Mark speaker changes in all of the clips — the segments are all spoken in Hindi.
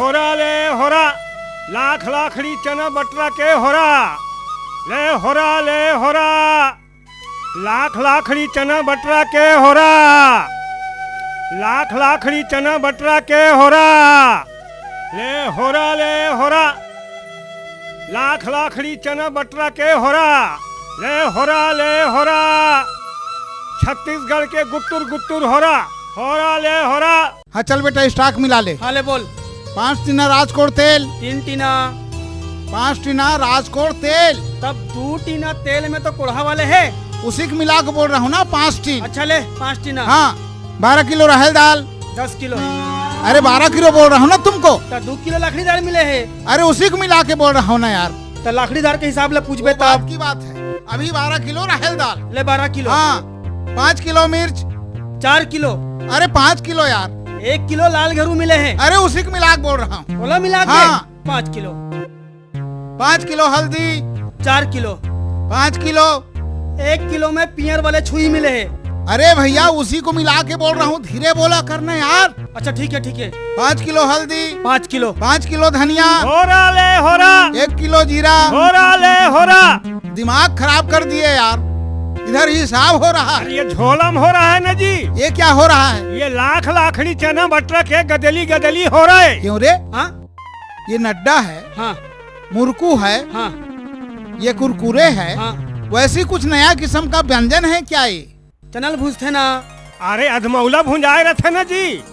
Speaker 1: होरा लाख लाखड़ी चना बटरा के होरा ले होरा लाख लाखड़ी चना बटरा के होरा लाख लाखड़ी चना बटरा के होरा ले होरा लाख लाखड़ी चना बटरा के होरा ले होरा छत्तीसगढ़ के गुत्तुर होरा ले होरा।
Speaker 2: हाँ चल बेटा स्टॉक मिला ले।
Speaker 3: हाँ ले बोल।
Speaker 2: 5 टीना राजकोट तेल।
Speaker 3: 3 टीना।
Speaker 2: 5 टीना राजकोट तेल।
Speaker 3: तब 2 टीना तेल में तो कुढ़ा वाले है,
Speaker 2: उसी को मिला के बोल रहा हूँ ना 5 टीन।
Speaker 3: अच्छा ले 5 टीना।
Speaker 2: हाँ 12 किलो राहल दाल।
Speaker 3: 10 किलो।
Speaker 2: अरे 12 किलो बोल रहा हूँ ना तुमको।
Speaker 3: तो 2 किलो लाखड़ी दाल मिले है।
Speaker 2: अरे उसी को मिला के बोल रहा हूँ ना यार।
Speaker 3: तो लाखड़ी दाल के हिसाब ले पूछबे
Speaker 2: तब की बात है। अभी 12 किलो राहल दाल
Speaker 3: ले 12 किलो।
Speaker 2: हाँ 5 किलो मिर्च।
Speaker 3: 4 किलो।
Speaker 2: अरे 5 किलो यार।
Speaker 3: 1 किलो लाल घरू मिले हैं।
Speaker 2: अरे उसी को मिला के बोल रहा हूँ।
Speaker 3: बोला मिला के।
Speaker 2: हाँ
Speaker 3: 5 किलो।
Speaker 2: 5 किलो हल्दी।
Speaker 3: 4 किलो।
Speaker 2: 5 किलो।
Speaker 3: 1 किलो में पियर वाले छुई मिले हैं।
Speaker 2: अरे भैया उसी को मिला के बोल रहा हूँ, धीरे बोला करना यार।
Speaker 3: अच्छा ठीक है
Speaker 2: 5 किलो हल्दी।
Speaker 3: 5 किलो।
Speaker 2: 5 किलो धनिया।
Speaker 1: होरा
Speaker 2: 1 किलो जीरा।
Speaker 1: होरा
Speaker 2: दिमाग खराब कर दिए यार, इधर हिसाब हो रहा है।
Speaker 1: ये झोलम हो रहा है ना जी।
Speaker 2: ये क्या हो रहा है?
Speaker 1: ये लाख लाखड़ी चना बटरा के गदली हो रहा है।
Speaker 2: क्यों रे?
Speaker 3: हाँ
Speaker 2: ये नड्डा है।
Speaker 3: हाँ
Speaker 2: मुरकू है।
Speaker 3: हाँ
Speaker 2: ये कुरकुरे है।
Speaker 3: हाँ।
Speaker 2: वैसी कुछ नया किस्म का व्यंजन है क्या ये?
Speaker 3: चनल भूजते ना।
Speaker 1: अरे अधमौला भुंजाए रहते ना जी।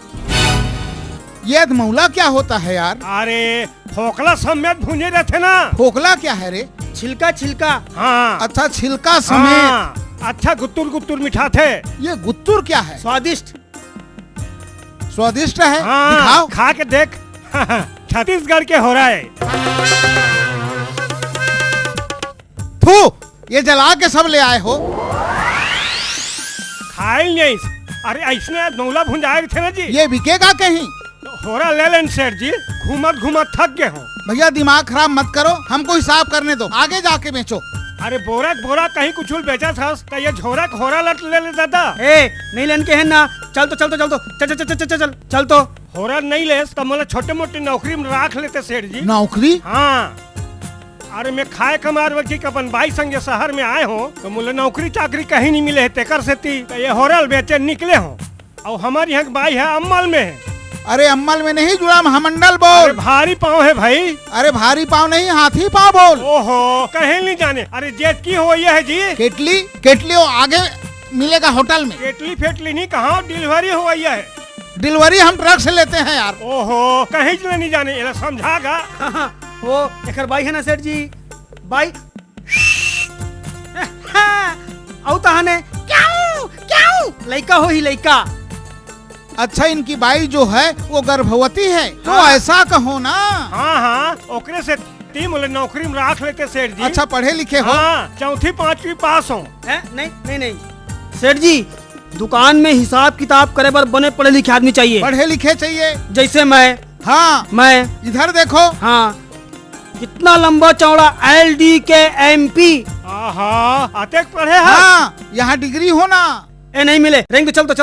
Speaker 2: ये अधमौला क्या होता है यार?
Speaker 1: अरे फोकला समेत भुंजे रहते ना।
Speaker 2: फोकला क्या है रे?
Speaker 3: छिलका।
Speaker 1: हाँ
Speaker 2: अच्छा छिलका समेत।
Speaker 1: हाँ, अच्छा गुत्तुर मिठा थे।
Speaker 2: ये गुत्तुर क्या है?
Speaker 3: स्वादिष्ट
Speaker 2: है।
Speaker 1: हाँ,
Speaker 2: दिखाओ।
Speaker 1: खा के देख। छत्तीसगढ़ के हो रहा है।
Speaker 2: थू, ये जला के सब ले आए हो।
Speaker 1: खाए नहीं। अरे ऐसने मौला भुंजाए थे ना जी।
Speaker 2: ये बिकेगा कहीं?
Speaker 1: होरा ले लेन सेठ जी, घूमत थक गए हो।
Speaker 2: भैया दिमाग खराब मत करो, हमको हिसाब करने दो, आगे जाके बेचो।
Speaker 1: अरे बोरा कहीं कुछ बेचा था तो ये झोरा होरा लट ले दादा।
Speaker 3: नहीं लेन के है ना। चल तो
Speaker 1: होरा नहीं ले तो मतलब छोटे मोटे नौकरी में राख लेते सेठ जी।
Speaker 2: नौकरी?
Speaker 1: हाँ। अरे मैं खाए कमार वकी अपन भाई संगे शहर में आए हो तो मुझे नौकरी चाकरी कहीं नहीं मिले है, तेकर से तो ये होरल बेचे निकले हो। और हमारे यहाँ भाई है अम्मल में है।
Speaker 2: अरे अम्मल में नहीं जुड़ा, महामंडल बोल।
Speaker 1: अरे भारी पाँव है भाई।
Speaker 2: अरे भारी पाँव नहीं, हाथी पाँव बोल।
Speaker 1: ओहो कहीं नहीं जाने। अरे जेट की हो ये है जी।
Speaker 2: केटली वो आगे मिलेगा होटल में।
Speaker 1: केटली फेटली नहीं, कहाँ डिलीवरी हुआ है।
Speaker 2: डिलीवरी हम ट्रक से लेते हैं यार।
Speaker 1: ओहो कहीं नहीं जाने, ये समझागा।
Speaker 3: वो एक भाई है ना सेठ जी, भाई औ तहने क्यों लइका हो ही लइका।
Speaker 2: अच्छा इनकी बाई जो है वो गर्भवती है। तो
Speaker 3: हाँ।
Speaker 2: ऐसा कहो ना।
Speaker 1: हाँ ओकरे से मुझे नौकरी में राख लेते सेठ जी।
Speaker 2: अच्छा पढ़े लिखे हो?
Speaker 1: हाँ 4वीं 5वीं पास हो।
Speaker 3: नहीं सेठ जी, दुकान में हिसाब किताब करे पर बने पढ़े लिखे आदमी चाहिए।
Speaker 2: पढ़े लिखे चाहिए
Speaker 3: जैसे मैं।
Speaker 2: हाँ
Speaker 3: मैं
Speaker 2: इधर देखो।
Speaker 3: हाँ कितना लंबा चौड़ा LDK MP।
Speaker 1: अतेक पढ़े है।
Speaker 2: हाँ यहाँ डिग्री हो ना।
Speaker 3: नहीं मिले रहेंगे तो चल।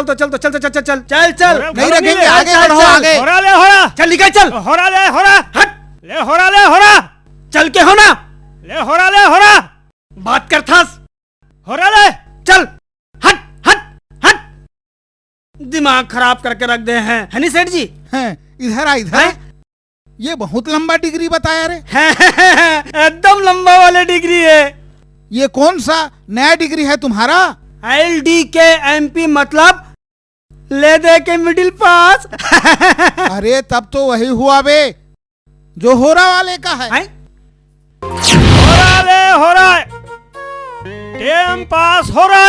Speaker 2: नहीं रखेंगे, आगे बढ़ो आगे।
Speaker 1: होरा ले होरा।
Speaker 3: चल निकल चल।
Speaker 1: होरा ले होरा।
Speaker 3: हट।
Speaker 1: ले होरा।
Speaker 3: चल के हो ना।
Speaker 1: ले होरा।
Speaker 3: बात कर थास।
Speaker 1: होरा ले।
Speaker 3: चल हट। दिमाग खराब करके रख दे हैं, है नहीं सेठ जी?
Speaker 2: हैं, इधर आ इधर। ये बहुत लंबा डिग्री बताया रे।
Speaker 3: एकदम लंबा वाले डिग्री है।
Speaker 2: ये कौन सा नया डिग्री है तुम्हारा?
Speaker 3: LDK MP मतलब ले दे के मिडिल पास।
Speaker 2: अरे तब तो वही हुआ बे जो होरा वाले का है।
Speaker 1: होरा टेम पास हो रहा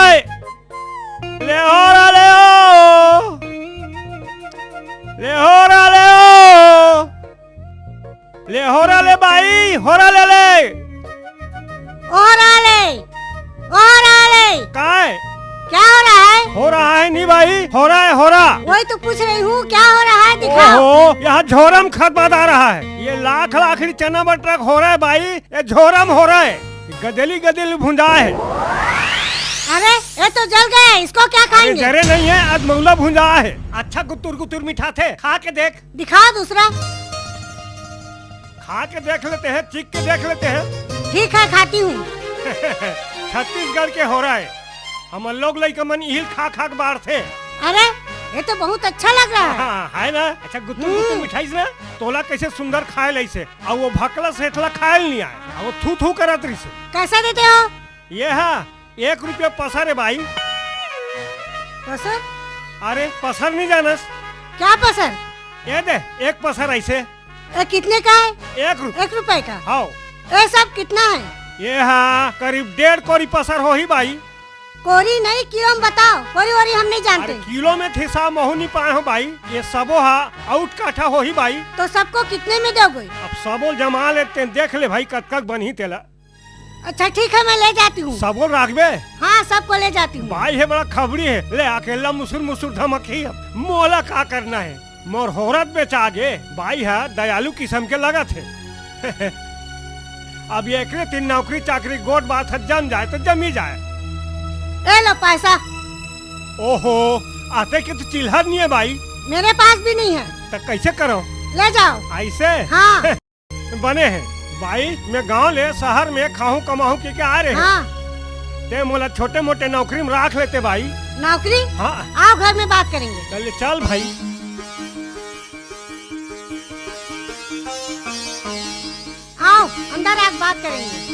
Speaker 1: है। ले होरा ले भाई होरा ले।
Speaker 4: क्या हो रहा है?
Speaker 1: हो रहा है नहीं भाई, हो रहा।
Speaker 4: वही तो पूछ रही हूँ, क्या हो रहा है दिखाओ।
Speaker 1: ओहो यहाँ झोरम खतबत आ रहा है। ये लाख लाखड़ी चना बटरा हो रहा है भाई, ये झोरम हो रहा है। गदली भुंजा है।
Speaker 4: अरे ये तो जल गए, इसको क्या
Speaker 1: अरे
Speaker 4: खाएंगे?
Speaker 1: जरे नहीं है, आज मौला भुंजा है। अच्छा गुतुर गुतुर मीठा थे, खा के देख।
Speaker 4: दिखाओ दूसरा।
Speaker 1: खा के देख लेते हैं, चीख के देख लेते हैं।
Speaker 4: ठीक है, खाती हूँ।
Speaker 1: छत्तीसगढ़ के हो रहा है, हम लोग लइका मन इहिल खा खा के बाढ़ थे।
Speaker 4: अरे ये तो बहुत अच्छा लग रहा है।
Speaker 1: हाँ, है ना। अच्छा गुतुर गुतुर मिठाई से तोला कैसे सुंदर खाए लइसे, और वो भकला से इतला खाए नहीं आए, और वो थू थू करत रही से।
Speaker 4: कैसे देते हो?
Speaker 1: ये है 1 रुपया पसर है भाई।
Speaker 4: पसर?
Speaker 1: अरे पसर नहीं जानस?
Speaker 4: क्या पसर?
Speaker 1: ये दे 1 पसर ऐसे।
Speaker 4: ये कितने का है?
Speaker 1: 1 रुपया।
Speaker 4: 1 रुपए का?
Speaker 1: हाँ।
Speaker 4: ये सब कितना है?
Speaker 1: ये हाँ करीब 1.5 कोरी पसर हो ही भाई।
Speaker 4: कोरी नहीं, किलो में बताओ। कोरी वोरी हम नहीं
Speaker 1: अरे
Speaker 4: जानते।
Speaker 1: किलो में थे सा महू नहीं पाए हो भाई, ये सबो हा आउट काठा हो ही भाई।
Speaker 4: तो सबको कितने में दोगे?
Speaker 1: अब सबो जमा लेते हैं, देख ले भाई कत बनी तेला।
Speaker 4: अच्छा ठीक है, मैं ले जाती हूँ।
Speaker 1: सबो राखबे
Speaker 4: हाँ, सबको ले जाती हूँ।
Speaker 1: भाई है बड़ा खबरी है, ले अकेला मुसुर मुसुर धमकी मोला का करना है। मोर होरत बेचा आगे भाई है दयालु किस्म के लगा थे। अब ये एकरे 3 नौकरी चाकरी गोट बात है, जम जाए तो जमी जाए।
Speaker 4: ए लो पैसा।
Speaker 1: ओहो आते के तो चिल्हर नहीं है भाई।
Speaker 4: मेरे पास भी नहीं है।
Speaker 1: तो कैसे करो?
Speaker 4: ले जाओ।
Speaker 1: ऐसे
Speaker 4: हाँ।
Speaker 1: बने हैं भाई, मैं गांव ले शहर में खाऊं कमाऊं के क्या आ रहे हैं।
Speaker 4: हाँ।
Speaker 1: ते मोला छोटे मोटे नौकरी में राख लेते भाई।
Speaker 4: नौकरी?
Speaker 1: हाँ
Speaker 4: आओ घर में बात करेंगे।
Speaker 1: चल चल भाई।
Speaker 4: आओ अंदर आके बात करेंगे।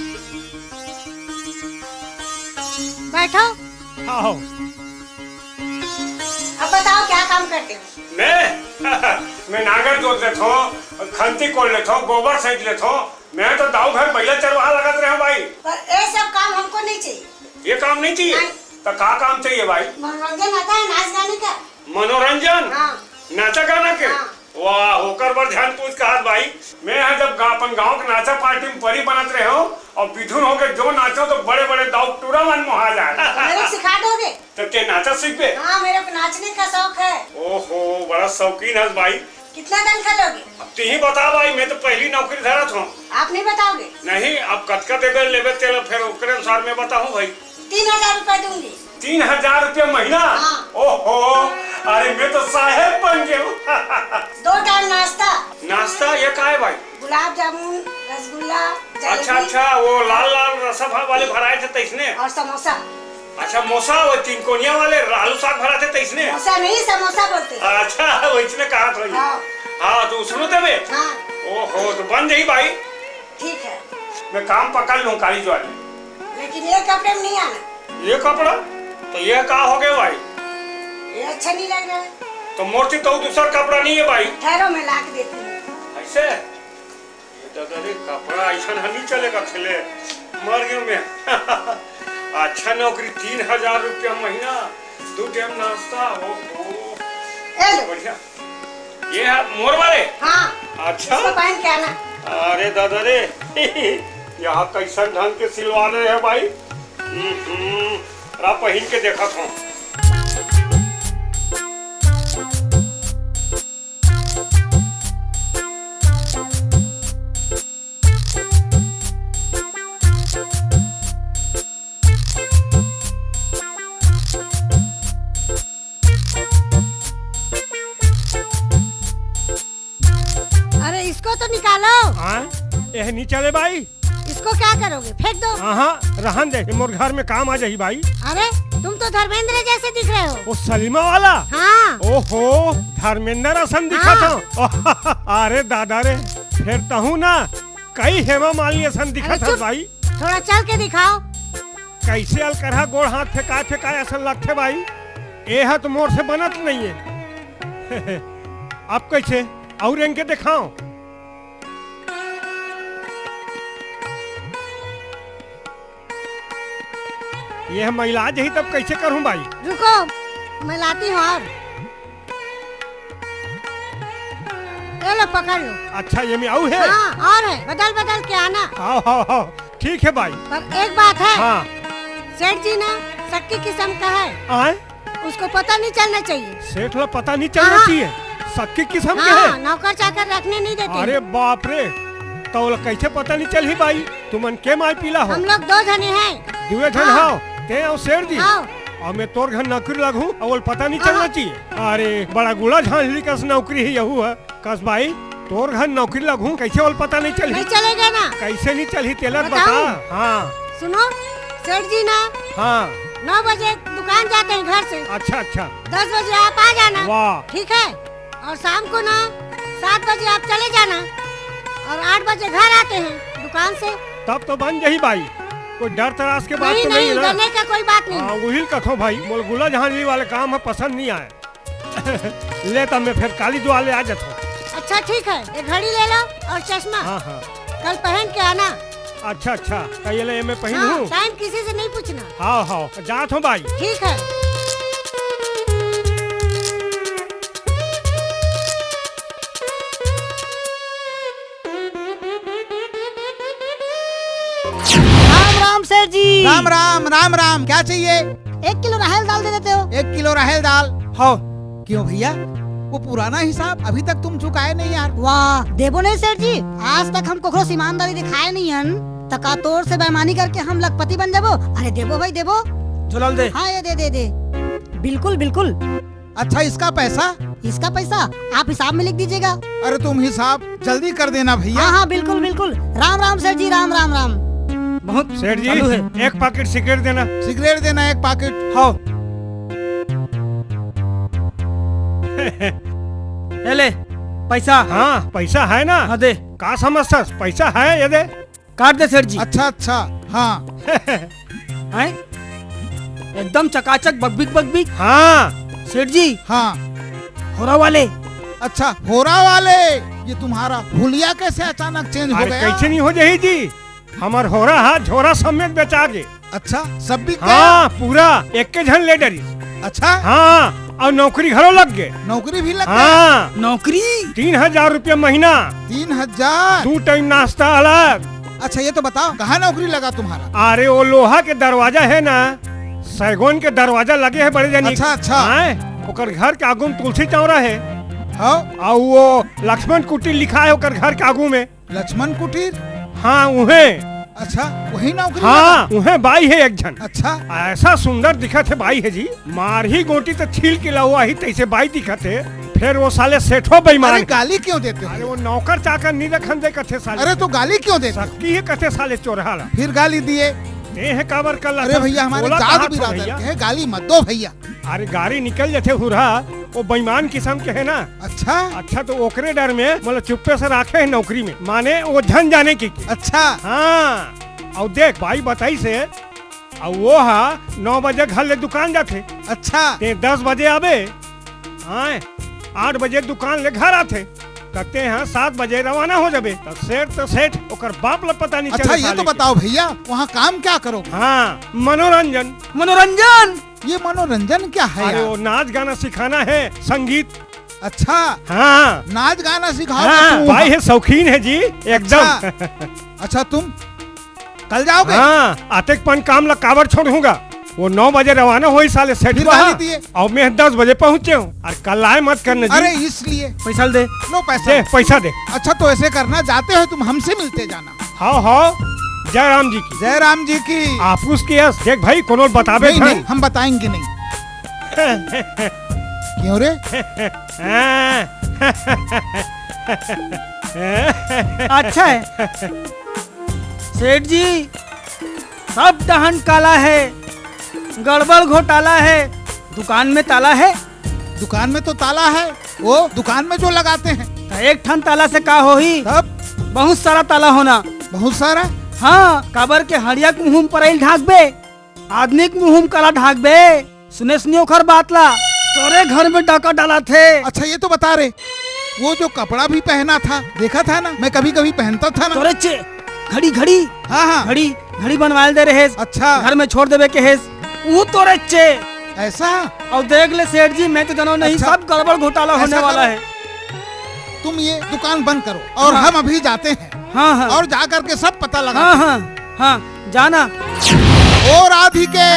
Speaker 4: बैठो।
Speaker 1: आओ।
Speaker 4: अब बताओ क्या काम करते हो?
Speaker 1: मैं नागर जोत लेता हूँ, खंती कोड़ लेता हूँ, गोबर सेंक लेता हूँ। मैं तो दाऊ घर बैला चरवाहा लगत रहे भाई।
Speaker 4: पर ये सब काम हमको नहीं चाहिए।
Speaker 1: ये काम नहीं चाहिए?
Speaker 4: नहीं।
Speaker 1: तो का काम चाहिए भाई?
Speaker 4: मनोरंजन आता है नाच गाने का।
Speaker 1: मनोरंजन?
Speaker 4: हाँ।
Speaker 1: नाचा गाना के?
Speaker 4: हाँ।
Speaker 1: वाह होकर बर ध्यान पूछ कहा भाई। मैं यहाँ जब अपन गांव के नाचा पार्टी में परी बनत रहे हो और विधुन होके जो नाचो तो बड़े बड़े दाऊ टूरा मन मोहा जाए।
Speaker 4: मेरे को सिखा दोगे?
Speaker 1: तो ते नाचा सीख पे?
Speaker 4: हाँ, मेरे को नाचने का शौक है।
Speaker 1: ओहो बड़ा शौकीन है भाई।
Speaker 4: कितना तनख्वाह लोगे?
Speaker 1: अब तू ही बता भाई, मैं तो पहली नौकरी धरत हूँ।
Speaker 4: आप नहीं बताओगे?
Speaker 1: नहीं, अब कतका देवे लेवे तेल फिर ओकरे अनुसार मैं बताऊँ भाई।
Speaker 4: 3000 रुपए दूंगी।
Speaker 1: 3000 रुपया महीना?
Speaker 4: हाँ।
Speaker 1: ओहो अरे मैं तो साहेब बन गया हूँ।
Speaker 4: 2 टाइम नाश्ता।
Speaker 1: नाश्ता ये का है भाई?
Speaker 4: गुलाब जामुन, रसगुल्ला,
Speaker 1: अच्छा
Speaker 4: जलेबी
Speaker 1: अच्छा, वो लाल लाल रसभा वाले भराए थे तैसने?
Speaker 4: और समोसा।
Speaker 1: अच्छा मोसा, वो 3 कोनिया वाले आलू साग भरा थे तैसने?
Speaker 4: समोसा नहीं, समोसा बोलते हैं।
Speaker 1: अच्छा वैसने कहा था।
Speaker 4: हाँ।
Speaker 1: हाँ तो सुनो देवे।
Speaker 4: हाँ।
Speaker 1: ओहो तो बन जाई भाई।
Speaker 4: ठीक है,
Speaker 1: मैं काम पकड़ लूँ काली ज्वाली।
Speaker 4: लेकिन ये कपड़े में नहीं आना।
Speaker 1: ये कपड़ा तो ये का हो गया भाई?
Speaker 4: ये अच्छा नहीं लग रहा है।
Speaker 1: तो मोर्ची तो दूसरा कपड़ा नहीं है भाई।
Speaker 4: ठहरो, मैं ला के देती हूँ।
Speaker 1: ऐसे ये दादा कपड़ा ऐसा नहीं चलेगा खेले, मर गया मैं। अच्छा नौकरी 3000 रुपया महीना, 2 टाइम नाश्ता। ओहो
Speaker 4: ए लो।
Speaker 1: बढ़िया। ये है मोर वाले?
Speaker 4: हाँ।
Speaker 1: अच्छा
Speaker 4: इसको पहन के आना।
Speaker 1: अरे दादा रे यहाँ कैसा ढंग के सिलवा रहे हैं भाई। रा पहन के देखा था।
Speaker 4: अरे इसको तो निकालो।
Speaker 1: हाँ यह नहीं चले भाई।
Speaker 4: इसको क्या करोगे? फेंक दो।
Speaker 1: हाँ रहन दे, मोर घर में काम आ जाही भाई।
Speaker 4: अरे तुम तो धर्मेंद्र जैसे दिख रहे हो।
Speaker 1: वो सलीमा वाला?
Speaker 4: हाँ।
Speaker 1: ओहो धर्मेंद्र असन दिखा था। अरे दादा रे फिर तहू ना कई हेमा मालिनी असन दिखा
Speaker 4: अरे
Speaker 1: था
Speaker 4: चुप।
Speaker 1: भाई।
Speaker 4: थोड़ा चल के दिखाओ।
Speaker 1: कैसे अलकरहा गोड़ हाथ फेंकाए फेंकाए असन लगते भाई। ये है तो मोर से बनत नहीं है। अब कैसे और इनके दिखाओ? ये महिला जही तब कैसे करूं भाई?
Speaker 4: रुको मैं लाती हूँ। और ये लो पकड़ लो।
Speaker 1: अच्छा ये में आऊ है?
Speaker 4: हाँ और है, बदल बदल के आना।
Speaker 1: हाँ ठीक है भाई।
Speaker 4: पर एक बात है।
Speaker 1: हाँ
Speaker 4: सेठ जी ना सक्की किस्म का है,
Speaker 1: आए
Speaker 4: उसको पता नहीं चलना चाहिए।
Speaker 1: सेठ ला पता नहीं चलना
Speaker 4: हाँ।
Speaker 1: चाहिए। सक्की किस्म के
Speaker 4: हाँ,
Speaker 1: है?
Speaker 4: नौकर चाकर रखने नहीं देते।
Speaker 1: अरे बाप रे, तो कैसे पता नहीं चल ही भाई? तुमन के माई पीला हो?
Speaker 4: हम लोग 2 जने हैं।
Speaker 1: दुए जन
Speaker 4: हाँ।
Speaker 1: हो ते और शेर जी?
Speaker 4: आओ
Speaker 1: और मैं तोर घर नौकरी लगूं और पता नहीं चलना चाहिए। अरे बड़ा गुला झांझली कस नौकरी है यहू है। कस भाई तोर घर नौकरी लगूं कैसे और पता नहीं चली?
Speaker 4: नहीं चलेगा ना।
Speaker 1: कैसे नहीं चली टेलर बता।
Speaker 4: बताऊं?
Speaker 1: हाँ
Speaker 4: सुनो सेठ जी ना,
Speaker 1: हाँ
Speaker 4: 9 बजे दुकान जाते हैं घर से।
Speaker 1: अच्छा अच्छा
Speaker 4: 10 बजे आप आ जाना।
Speaker 1: वाह
Speaker 4: ठीक है। और शाम को ना 7 बजे आप चले जाना और 8 बजे घर आते हैं दुकान से।
Speaker 1: तब तो बन जाही भाई, कोई डर तरास के बात
Speaker 4: नहीं
Speaker 1: तो
Speaker 4: नहीं
Speaker 1: नहीं है ना?
Speaker 4: डरने का कोई बात नहीं।
Speaker 1: हाँ वही कथो भाई मोल गुला झांझली वाले काम है पसंद नहीं आए। ले तब मैं फिर काली दुआले आ जाता हूँ।
Speaker 4: अच्छा ठीक है, एक घड़ी ले लो और चश्मा।
Speaker 1: हाँ हाँ
Speaker 4: कल पहन के आना।
Speaker 1: अच्छा अच्छा कहिए ले मैं पहन
Speaker 4: हाँ,
Speaker 1: हूँ।
Speaker 4: टाइम किसी से नहीं पूछना।
Speaker 1: हाँ हाँ जात हूँ भाई।
Speaker 4: ठीक है।
Speaker 3: राम राम सेठ जी।
Speaker 2: राम राम राम राम, क्या चाहिए?
Speaker 3: 1 किलो राहल दाल दे देते हो?
Speaker 2: 1 किलो राहल दाल।
Speaker 3: हाँ।
Speaker 2: क्यों भैया, वो पुराना हिसाब अभी तक तुम चुकाए नहीं यार?
Speaker 5: वाह देबो नहीं सेठ जी, आज तक हम कोखरो ईमानदारी दिखाए नहीं हन। तका तोड़ से बेईमानी करके हम लखपति बन जाबो। अरे देबो भाई देबो।
Speaker 3: झोलाल दे।
Speaker 5: हाँ ये दे। बिल्कुल बिल्कुल।
Speaker 2: अच्छा इसका पैसा?
Speaker 5: इसका पैसा आप हिसाब में लिख दीजिएगा।
Speaker 2: अरे तुम हिसाब जल्दी कर देना भैया।
Speaker 5: हाँ हाँ बिल्कुल बिल्कुल। राम राम सेठ जी, राम राम राम।
Speaker 3: बहुत
Speaker 1: सेठ जी
Speaker 3: चालू है।
Speaker 1: एक पैकेट सिगरेट देना।
Speaker 2: सिगरेट देना 1 पैकेट।
Speaker 3: हाँ ये ले पैसा।
Speaker 1: हाँ पैसा है ना?
Speaker 3: हाँ दे।
Speaker 1: का समझता पैसा है ये दे।
Speaker 3: काट दे सेठ जी।
Speaker 2: अच्छा अच्छा हाँ।
Speaker 3: हैं? एकदम चकाचक बकबिक बकबिक।
Speaker 1: हाँ
Speaker 3: सेठ जी
Speaker 2: हाँ
Speaker 3: होरा वाले।
Speaker 2: अच्छा होरा वाले, ये तुम्हारा हुलिया कैसे अचानक चेंज हो
Speaker 1: अरे
Speaker 2: गया?
Speaker 1: कैसे नहीं हो जाही जी, हमार होरा हाथ झोरा समेत बेचा गे।
Speaker 2: अच्छा सब बिक गया?
Speaker 1: हाँ पूरा एक के झन ले डरी।
Speaker 2: अच्छा
Speaker 1: हाँ और नौकरी घरों लग गए।
Speaker 2: नौकरी भी लग गया?
Speaker 1: हाँ
Speaker 3: नौकरी
Speaker 1: 3000 रुपया महीना,
Speaker 2: 3000।
Speaker 1: 2 टाइम नाश्ता अलग।
Speaker 2: अच्छा ये तो बताओ कहाँ नौकरी लगा तुम्हारा?
Speaker 1: अरे वो लोहा के दरवाजा है ना, सैगोन के दरवाजा लगे है बड़े जनी।
Speaker 2: अच्छा, अच्छा।
Speaker 1: हाँ, ओकर घर के आगू में तुलसी चौरा है।
Speaker 2: हाँ
Speaker 1: और वो लक्ष्मण कुटीर लिखा है ओकर घर के आगू में।
Speaker 2: लक्ष्मण कुटीर।
Speaker 1: हाँ उहे।
Speaker 2: अच्छा वही नौकरी
Speaker 1: हाँ
Speaker 2: लगा?
Speaker 1: उहे बाई है एक जन।
Speaker 2: अच्छा
Speaker 1: ऐसा सुंदर दिखत है बाई है जी, मारही गोटी तो छील के लहुआ ही तैसे बाई दिखत है। फिर वो साले सेठो बेईमान।
Speaker 2: अरे गाली क्यों देते
Speaker 1: अरे
Speaker 2: हो?
Speaker 1: वो नौकर चाकर नहीं रखन दे कथे साले।
Speaker 2: अरे तो गाली क्यों देते हो?
Speaker 1: सकती है कथे साले चोरहाला।
Speaker 2: फिर गाली दिए?
Speaker 1: दे है काबर कर
Speaker 2: अरे भैया हमारे जात बिरादर के है, गाली मत दो भैया।
Speaker 1: अरे गाड़ी निकल जाते हुरा, वो बेईमान किस्म के है ना।
Speaker 2: अच्छा
Speaker 1: अच्छा तो ओकरे डर में मतलब चुप्पे से राखे है नौकरी में, माने वो झन जाने की।
Speaker 2: अच्छा
Speaker 1: हाँ और देख भाई बताई से और वो हा 9 बजे घर ले दुकान जाते।
Speaker 2: अच्छा
Speaker 1: ते 10 बजे आवे। हाँ 8 बजे दुकान ले घर आते। कहते हैं 7 बजे रवाना हो जाबे। तो सेठ ओकर बाप ला पता नहीं चले।
Speaker 2: अच्छा ये
Speaker 1: साले
Speaker 2: तो
Speaker 1: के।
Speaker 2: बताओ भैया वहाँ काम क्या करोगे?
Speaker 1: हाँ मनोरंजन।
Speaker 3: मनोरंजन।
Speaker 2: ये मनोरंजन क्या है
Speaker 1: अरे
Speaker 2: यार?
Speaker 1: वो नाच गाना सिखाना है, संगीत।
Speaker 2: अच्छा
Speaker 1: हाँ
Speaker 2: नाच गाना सिखाओगे
Speaker 1: हाँ
Speaker 2: तुम?
Speaker 1: भाई है शौकीन है जी एकदम।
Speaker 2: अच्छा तुम कल जाओगे?
Speaker 1: हाँ आतेकपन काम ला काबर छोड़ूंगा। वो 9 बजे रवाना हो साले सेठ
Speaker 2: फिर
Speaker 1: वहाँ।
Speaker 2: गाली दिए?
Speaker 1: और मैं 10 बजे पहुँचे हूँ। और कल आए मत करना जी।
Speaker 2: अरे इसलिए
Speaker 3: पैसा दे।
Speaker 2: लो पैसा।
Speaker 1: दे पैसा दे।
Speaker 2: अच्छा तो ऐसे करना, जाते हो तुम हमसे मिलते जाना।
Speaker 1: हाँ हाँ जय राम जी की।
Speaker 2: जय राम जी की।
Speaker 1: आप उसके यस देख भाई कोनो बताबे
Speaker 2: नहीं नहीं हम बताएंगे नहीं। क्यों रे?
Speaker 3: अच्छा है सेठ जी, सब दहन काला है, गड़बड़ घोटाला है। दुकान में ताला है?
Speaker 2: दुकान में तो ताला है, वो दुकान में जो लगाते हैं।
Speaker 3: तो एक ठन ताला से का होही?
Speaker 2: तब
Speaker 3: बहुत सारा ताला होना।
Speaker 2: बहुत सारा।
Speaker 3: हाँ काबर के हड़िया के मुँह पर ढाकबे, आदमी के मुँह काला ढाकबे। सुने ओखर बात ला, तोरे घर में डाका डाला थे।
Speaker 2: अच्छा ये तो बता रहे, वो जो कपड़ा भी पहना था देखा था ना, मैं कभी कभी पहनता था ना।
Speaker 3: तोरे चे घड़ी घड़ी
Speaker 2: हाँ हाँ
Speaker 3: घड़ी बनवाल दे रहे।
Speaker 2: अच्छा
Speaker 3: घर में छोड़ देवे के हेस, वो तोरे चे।
Speaker 2: ऐसा?
Speaker 3: और देख ले सेठ जी, मैं तो जानो नहीं,
Speaker 2: अच्छा,
Speaker 3: सब गड़बड़ घोटाला होने
Speaker 2: ऐसा
Speaker 3: वाला
Speaker 2: करो।
Speaker 3: है।
Speaker 2: तुम ये दुकान बंद करो और
Speaker 3: हाँ।
Speaker 2: हम अभी जाते हैं।
Speaker 3: हाँ हाँ
Speaker 2: और जा करके सब पता लगा।
Speaker 3: हाँ हाँ हाँ जाना।
Speaker 2: और राधिके।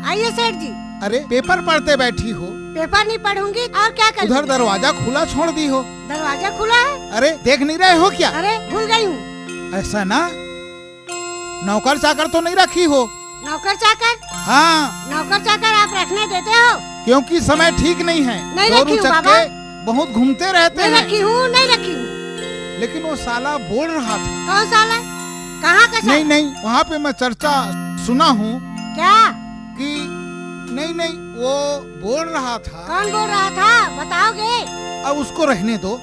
Speaker 4: आइए सेठ जी।
Speaker 2: अरे पेपर पढ़ते बैठी हो,
Speaker 4: पेपर नहीं पढ़ूंगी और क्या करूंगी?
Speaker 2: उधर दरवाजा खुला छोड़ दी हो।
Speaker 4: दरवाजा खुला है?
Speaker 2: अरे देख नहीं रहे हो क्या?
Speaker 4: अरे भूल गई हूँ।
Speaker 2: ऐसा ना, नौकर चाकर तो नहीं रखी हो?
Speaker 4: नौकर चाकर?
Speaker 2: हाँ,
Speaker 4: नौकर चाकर आप रखने देते हो?
Speaker 2: क्योंकि समय ठीक नहीं है।
Speaker 4: नहीं
Speaker 2: चोर
Speaker 4: रखी हूँ
Speaker 2: उचक्के
Speaker 4: बाबा।
Speaker 2: बहुत घूमते रहते
Speaker 4: नहीं
Speaker 2: हैं।
Speaker 4: रखी हूँ, नहीं रखी हूँ।
Speaker 2: लेकिन वो साला बोल रहा था।
Speaker 4: कौन साला? कहाँ का साला?
Speaker 2: नहीं नहीं, वहाँ पे मैं चर्चा सुना हूँ
Speaker 4: क्या?
Speaker 2: कि नहीं वो बोल रहा था।
Speaker 4: कौन बोल रहा था, बताओगे?
Speaker 2: अब उसको रहने दो,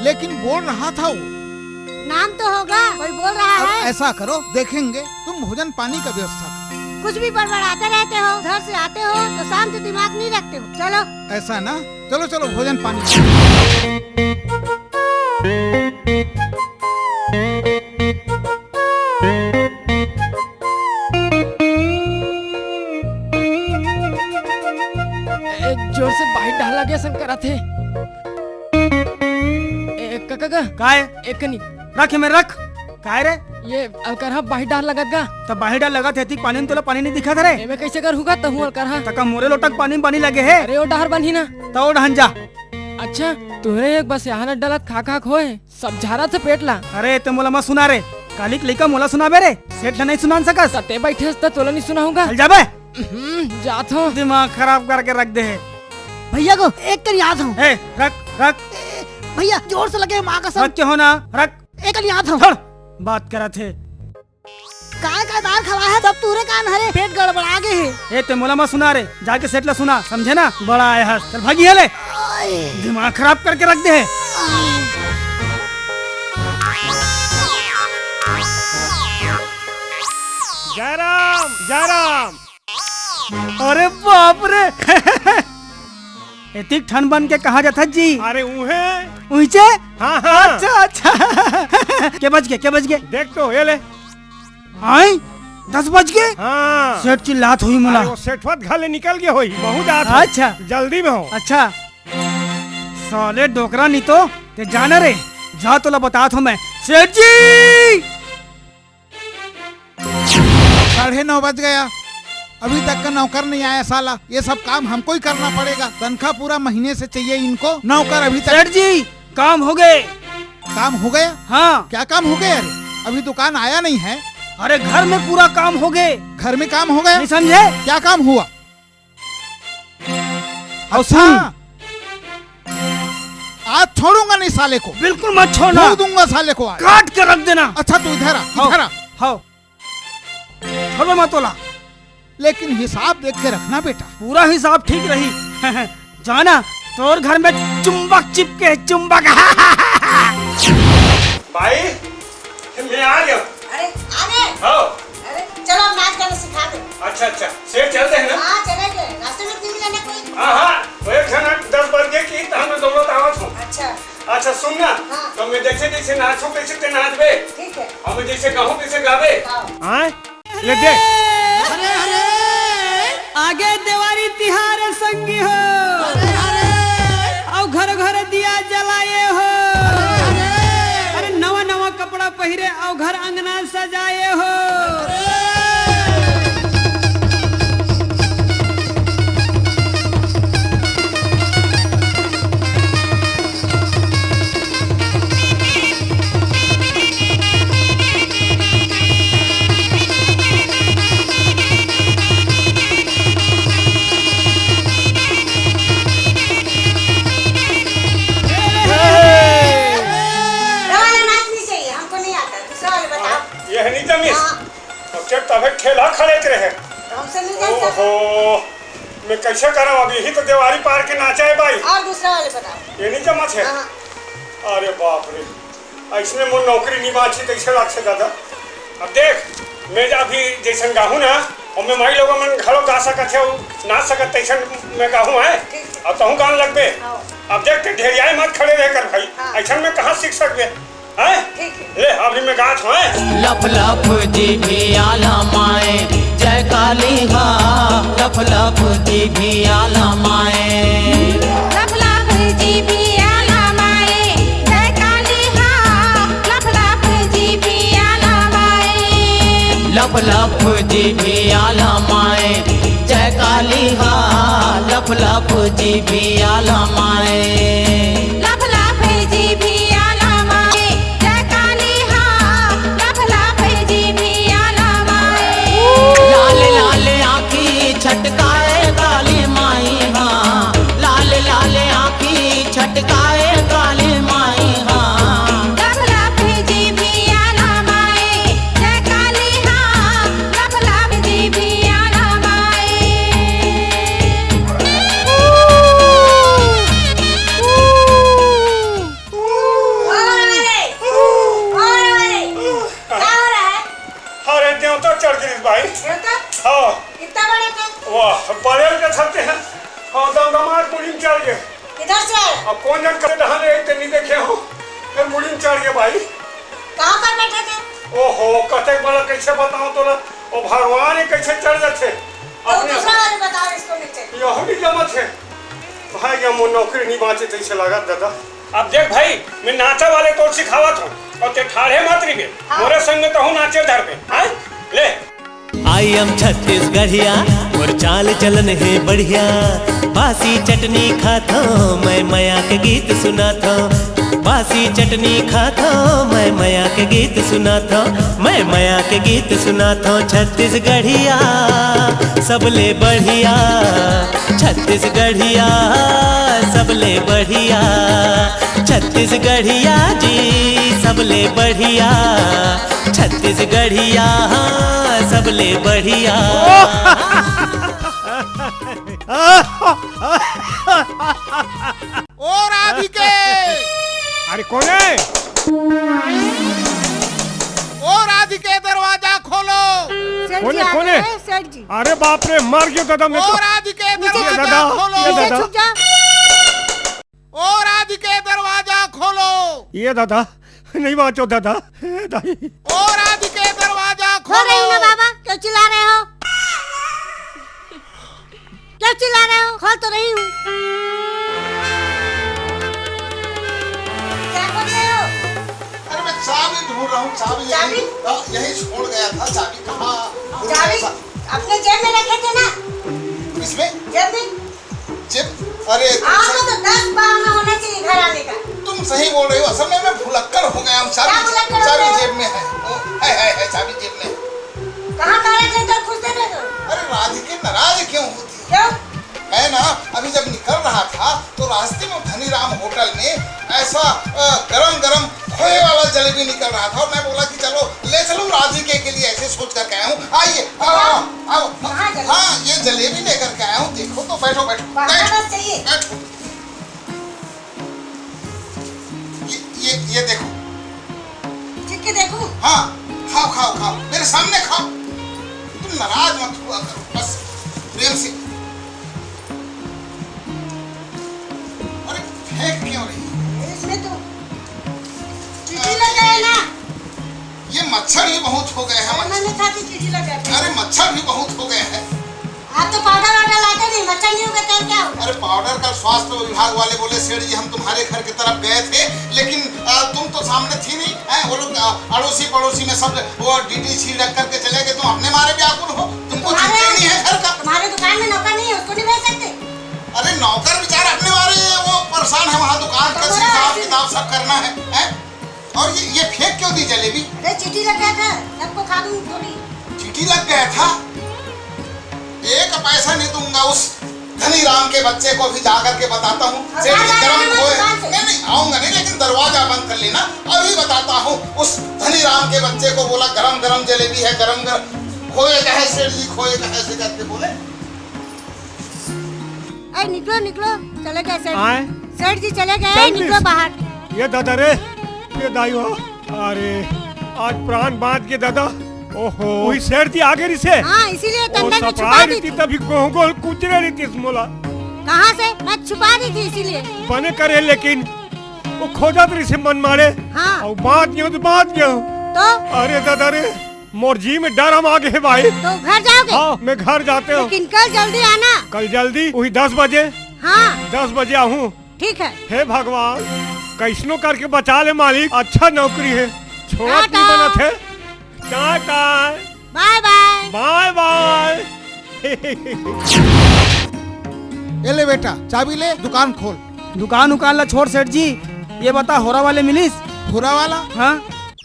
Speaker 2: लेकिन बोल रहा था वो।
Speaker 4: नाम तो होगा, कोई बोल रहा
Speaker 2: अब
Speaker 4: है।
Speaker 2: ऐसा करो, देखेंगे, तुम भोजन पानी का व्यवस्था करो।
Speaker 4: कुछ भी बड़बड़ाते रहते हो, घर से आते हो तो शांत दिमाग नहीं रखते हो। चलो
Speaker 2: ऐसा ना, चलो चलो भोजन पानी।
Speaker 6: जोर से बाहर डाला गया शंकरा थे। काका
Speaker 3: काय
Speaker 6: एक नहीं
Speaker 3: रख में रख। काय रे?
Speaker 6: ये अलकरहा बाहर डाल लगत गा।
Speaker 3: तब बाहर डाल लगा थे, पानी में तोला पानी नहीं दिखा था रे?
Speaker 6: एमे कैसे कर हुआ तहु अलकरहा?
Speaker 3: तका मोरे लोटक पानी में पानी लगे है।
Speaker 6: अरे ओ डहर बनी ना।
Speaker 3: तो ढहन जा।
Speaker 6: अच्छा तुहरे एक बस यहाँ न डलत खा खा खोए सब झारा से पेट ला।
Speaker 3: अरे ते मोला मत सुना रे, कालिक लइका मोला सुनाबे रे, सेठ नहीं सुनान सकस।
Speaker 6: सते बैठे तो तोला नहीं सुना होगा।
Speaker 3: चल जाबे।
Speaker 6: जात हो।
Speaker 3: दिमाग खराब करके रख दे है।
Speaker 5: भैया को एक कर याद हूँ।
Speaker 3: ए, रख रख
Speaker 5: भैया जोर से लगे माँ का सब।
Speaker 3: रख के हो ना, रख।
Speaker 5: एक कर याद हूँ।
Speaker 3: छोड़, बात करा थे।
Speaker 5: काय का दाल खवा है, सब तूरे कान हरे, पेट गड़बड़ा गए है।
Speaker 3: ए ते मोला मत सुना रे, जाके सेठ ला सुना, समझे ना? बड़ा आया हस, चल भागी है ले। दिमाग खराब करके रख दे है।
Speaker 1: जयराम जयराम।
Speaker 3: अरे बाप रे। इतनी ठंड बन के कहा जाता जी?
Speaker 1: अरे उहे
Speaker 3: ऊंचे?
Speaker 1: हाँ हाँ।
Speaker 3: अच्छा अच्छा। क्या बज गए, क्या बज गए?
Speaker 1: देख तो ये ले।
Speaker 3: आई 10 बज गए।
Speaker 1: हाँ
Speaker 3: सेठ चिल्लात हुई मुला।
Speaker 1: अरे वो सेठवत घाले निकल गया होई, बहुत आत हो।
Speaker 3: अच्छा
Speaker 1: जल्दी में हो।
Speaker 3: अच्छा साले डोकरा नहीं तो ते जाना रे, जा तोला बता थो मैं। सेठ जी
Speaker 2: 9:30 बज गया, अभी तक का नौकर नहीं आया साला। ये सब काम हमको ही करना पड़ेगा, तनख्वाह पूरा महीने से चाहिए इनको। नौकर अभी तक।
Speaker 3: सेठ जी काम हो गए।
Speaker 2: काम हो गया?
Speaker 3: हाँ।
Speaker 2: क्या काम हो गया? अरे अभी दुकान आया नहीं है।
Speaker 3: अरे घर में पूरा काम हो गए।
Speaker 2: घर में काम हो गया?
Speaker 3: नहीं समझे?
Speaker 2: क्या काम हुआ?
Speaker 3: और
Speaker 2: अच्छा, आज छोड़ूंगा नहीं साले को,
Speaker 3: बिल्कुल मत छोड़ना,
Speaker 2: छोड़ दूंगा साले को आज।
Speaker 3: काट के रख देना।
Speaker 2: अच्छा तू इधर आ, इधर आ।
Speaker 3: हाँ छोड़ो मत तोला,
Speaker 2: लेकिन हिसाब देख के रखना बेटा।
Speaker 3: पूरा हिसाब ठीक रही। जाना तोर घर में चुंबक चिपके, चुंबक।
Speaker 1: भाई मैं आ गया।
Speaker 4: अरे आने।
Speaker 1: हाँ
Speaker 4: अरे चलो नाच गाना सिखा दो।
Speaker 1: अच्छा अच्छा, सेठ चलते हैं ना?
Speaker 4: हाँ चलेंगे, रास्ते में नहीं मिलेंगे कोई।
Speaker 1: हाँ हाँ, वो एक खाना 10 बज गए कि तो हमें दौड़त आवत हूँ।
Speaker 4: अच्छा
Speaker 1: अच्छा सुन ना,
Speaker 4: हाँ।
Speaker 1: तो मैं जैसे जैसे नाचूं वैसे ते नाचबे,
Speaker 4: ठीक है।
Speaker 1: और मैं जैसे गाऊं वैसे गावे।
Speaker 4: आओ।
Speaker 1: हाँ ले दे।
Speaker 3: अरे अरे आगे दिवाली तिहार संगी हो, और घर घर दिया जलाए हो। अरे नवा नवा कपड़ा पहिरे और घर अंगना सजाए हो।
Speaker 4: रवाना नाच नहीं चाहिए, हमको नहीं आता। दूसरा वाले बताओ।
Speaker 1: ये है नहीं जमीन।
Speaker 4: हाँ।
Speaker 1: और जब तब ठेला खड़े के रहे।
Speaker 4: तो हमसे नहीं जाता।
Speaker 1: ओहो, मैं कैसे करूं? अब यही तो दिवाली पार के नाचा है भाई।
Speaker 4: और दूसरा वाले बताओ।
Speaker 1: ये नहीं जमत है।
Speaker 4: हाँ।
Speaker 1: अरे बाप रे, ऐसने मोर नौकरी नहीं बाची कैसे लाग से दादा। अब देख मैं जा भी जैसन गाहूं ना, और मैं माई लोग मन घरो गा सकत है, नाच सकत तैसन मैं गाहूं है। अब तहु गान लगबे।
Speaker 4: आओ।
Speaker 1: अब देख के ढेरियाई मत खड़े रह कर भाई।
Speaker 4: हाँ।
Speaker 1: ऐसन में कहाँ सीख सकबे हैं?
Speaker 4: ठीक है।
Speaker 1: ले अभी मैं गात हूं।
Speaker 7: लफ लफ जी भी आला माए जय काली माँ, लफ लफ जी भी आला माए,
Speaker 4: लफ लफ जी भी आला माए, जय काली हाँ। लफ लफ जी भी आला माए,
Speaker 7: लफ लफ जी भी आला माए जय काली माँ, लफ लफ जी भी आला माए,
Speaker 4: लफ लफ जी भी आला माए, जय काली हाँ। लफ लफ जी भी आला माए।
Speaker 1: के सकते हैं। हाँ दमाद मुड़ी में चढ़ गए।
Speaker 8: किधर से आए?
Speaker 1: अब कौन जन करे दहाने एक नहीं देखे हो, फिर मुड़ी में चढ़ गए भाई।
Speaker 8: कहाँ पर बैठे थे?
Speaker 1: ओहो कते बड़ा कैसे बताओ तो ना, ओ भगवान कैसे चढ़ जाते
Speaker 8: तो दूसरा वाले बताओ इसको नीचे।
Speaker 1: यही नहीं जमत है भाई, ये मोर नौकरी नहीं बाँचे तैसे लगा दादा। अब देख भाई, मैं नाचा वाले तो सिखावत हूँ और ते ठाड़े मत रही मोरे संग में तो हूँ नाचे धर पे। हाँ ले
Speaker 7: आई एम छत्तीसगढ़िया और चाल चलन है बढ़िया, बासी चटनी खाता मैं मया के गीत सुनाता, बासी चटनी खाता मैं मया के गीत सुनाता, मैं मया के गीत सुनाता। छत्तीसगढ़िया सबले बढ़िया, छत्तीसगढ़िया सबले बढ़िया, छत्तीसगढ़िया जी सबले बढ़िया, छत्तीसगढ़िया सबले बढ़िया।
Speaker 2: ओ राधिके,
Speaker 1: अरे कौन है?
Speaker 2: ओ राधिके दरवाजा खोलो।
Speaker 8: सेठ
Speaker 1: कौन
Speaker 8: जी
Speaker 1: है,
Speaker 8: आ
Speaker 1: कौन
Speaker 8: गए
Speaker 1: है?
Speaker 8: हैं, सेठ जी।
Speaker 1: अरे बाप रे मार गया दादा मैं
Speaker 2: ओ
Speaker 1: तो।
Speaker 2: राधिके
Speaker 8: नीचे
Speaker 2: दरवाजा
Speaker 1: दादा,
Speaker 2: खोलो।
Speaker 1: ये
Speaker 8: नीचे
Speaker 1: दादा।
Speaker 8: छुप जा।
Speaker 2: ओ राधिके दरवाजा खोलो।
Speaker 1: ये दादा नहीं बाँचो दादा। दाई
Speaker 2: ओ राधिके दरवाजा
Speaker 8: हो रही
Speaker 2: खोलो।
Speaker 8: ना बाबा, क्यों चिल्ला रहे हो? क्यों चिल्ला रहे हो? खोल तो रही हूँ। क्या कर रहे हो?
Speaker 9: अरे मैं चाबी ढूंढ रहा हूँ, चाबी
Speaker 8: चाबी?
Speaker 9: यही छोड़ गया था। चाबी कहाँ?
Speaker 8: चाबी अपने जेब में रखे थे ना?
Speaker 9: इसमें
Speaker 8: जेब में?
Speaker 9: जेब? अरे
Speaker 8: आपको तो 10 बहाना होना चाहिए घर आने का।
Speaker 9: तुम सही बोल रही हो, असल में मैं भुलक्कड़ हो गया हूँ।
Speaker 8: क्या भुलक्कड़ हो
Speaker 9: चाबी
Speaker 8: गए हो?
Speaker 9: जेब में है। ओ, है चाबी जेब में।
Speaker 8: कहाँ तारे लेकर खुशते थे तुम?
Speaker 9: अरे राधिके नाराज क्यों होती है?
Speaker 8: क्यों?
Speaker 9: मैं ना अभी जब निकल रहा था तो रास्ते में धनीराम होटल में ऐसा गरम गरम खोए वाला जलेबी निकल रहा था और मैं बोला कि चलो ले चलूं राधिके के लिए, ऐसे सोच कर के आया हूँ। आइए आओ आओ।
Speaker 8: कहाँ जलेबी?
Speaker 9: हाँ ये जलेबी लेकर के आया हूँ, देखो तो। बैठो बैठो
Speaker 8: बहाना बस चाहिए।
Speaker 9: बैठो। ये देखो।
Speaker 8: ठीक है देखूं?
Speaker 9: हाँ खाओ खाओ खाओ, मेरे सामने खाओ। तुम नाराज मत हुआ करो, बस प्रेम से। अरे फेंक क्यों रही है?
Speaker 8: इसमें तो चीटी लग गए ना।
Speaker 9: ये मच्छर ही बहुत हो गए हैं।
Speaker 8: मैंने कहा कि चीटी लग गए।
Speaker 9: अरे मच्छर भी बहुत हो गए हैं।
Speaker 8: आप तो पाउडर वाउडर लाते नहीं, मच्छर नहीं होगा तो क्या होगा?
Speaker 9: अरे पाउडर का स्वास्थ्य विभाग वाले बोले सेठ जी हम तुम्हारे घर की तरफ गए थे, लेकिन तुम तो सामने थी नहीं। वो लोग अड़ोसी पड़ोसी में सब वो डीटी छिड़क करके चले गए। तुम अपने मारे व्याकुल हो, तुमको चिंता ही नहीं है घर का।
Speaker 8: तुम्हारे दुकान में नौकर नहीं है, उसको नहीं भेज सकते?
Speaker 9: अरे नौकर बेचारा अपने मारे वो परेशान है, वहाँ दुकान का हिसाब किताब सब करना है? और ये फेंक क्यों दी जलेबी?
Speaker 8: अरे चीटी लग गया था, सबको खा दूं थोड़ी।
Speaker 9: चीटी लग गया था? एक पैसा नहीं दूंगा उस धनीराम के बच्चे को भी जाकर के बताता हूँ। सेठ जी गरम खोए। नहीं आऊंगा नहीं, लेकिन दरवाजा बंद कर लेना। अभी बताता हूँ उस धनीराम के बच्चे को, बोला गरम गरम जलेबी है, गरम गरम खोए का है सेठ जी, खोए का है, ऐसे करके बोले।
Speaker 8: अरे निकलो निकलो, चले गए सेठ
Speaker 1: आए?
Speaker 8: जी। सेठ जी चले गए,
Speaker 1: चल
Speaker 8: निकलो
Speaker 1: मिस।
Speaker 8: बाहर।
Speaker 1: ये दादा रे, ये दाई हो। अरे आज प्राण बांध के दादा। ओहो वही सेठ जी आगे रिसे।
Speaker 8: हाँ इसीलिए
Speaker 1: और
Speaker 8: तंदा में
Speaker 1: सपराई
Speaker 8: छुपा दी
Speaker 1: रीति
Speaker 8: थी।
Speaker 1: तभी गोल गोल कुचरे रीति मोला।
Speaker 8: कहाँ से? मैं छुपा दी थी इसीलिए।
Speaker 1: बने करे लेकिन वो खोजत रही से मन मारे।
Speaker 8: हाँ।
Speaker 1: और बात क्यों तो बात क्यों?
Speaker 8: तो
Speaker 1: अरे दादा रे मोर जी में डर हम आगे है भाई।
Speaker 8: तो घर जाओगे?
Speaker 1: हाँ मैं घर जाते हूँ।
Speaker 8: लेकिन कल जल्दी आना।
Speaker 1: कल जल्दी वही 10 बजे।
Speaker 8: हाँ
Speaker 1: 10 बजे आऊँ।
Speaker 8: ठीक है।
Speaker 1: हे भगवान कैसनो करके बचा ले मालिक, अच्छा नौकरी है, छोड़ा
Speaker 8: टाटा।
Speaker 1: नहीं बना थे। Tata
Speaker 8: bye bye.
Speaker 1: Bye bye.
Speaker 2: ये ले बेटा चाबी ले, दुकान खोल।
Speaker 6: दुकान उकान ला छोड़ सेठ जी, ये बता होरा वाले मिलिस?
Speaker 2: होरा वाला?
Speaker 6: हाँ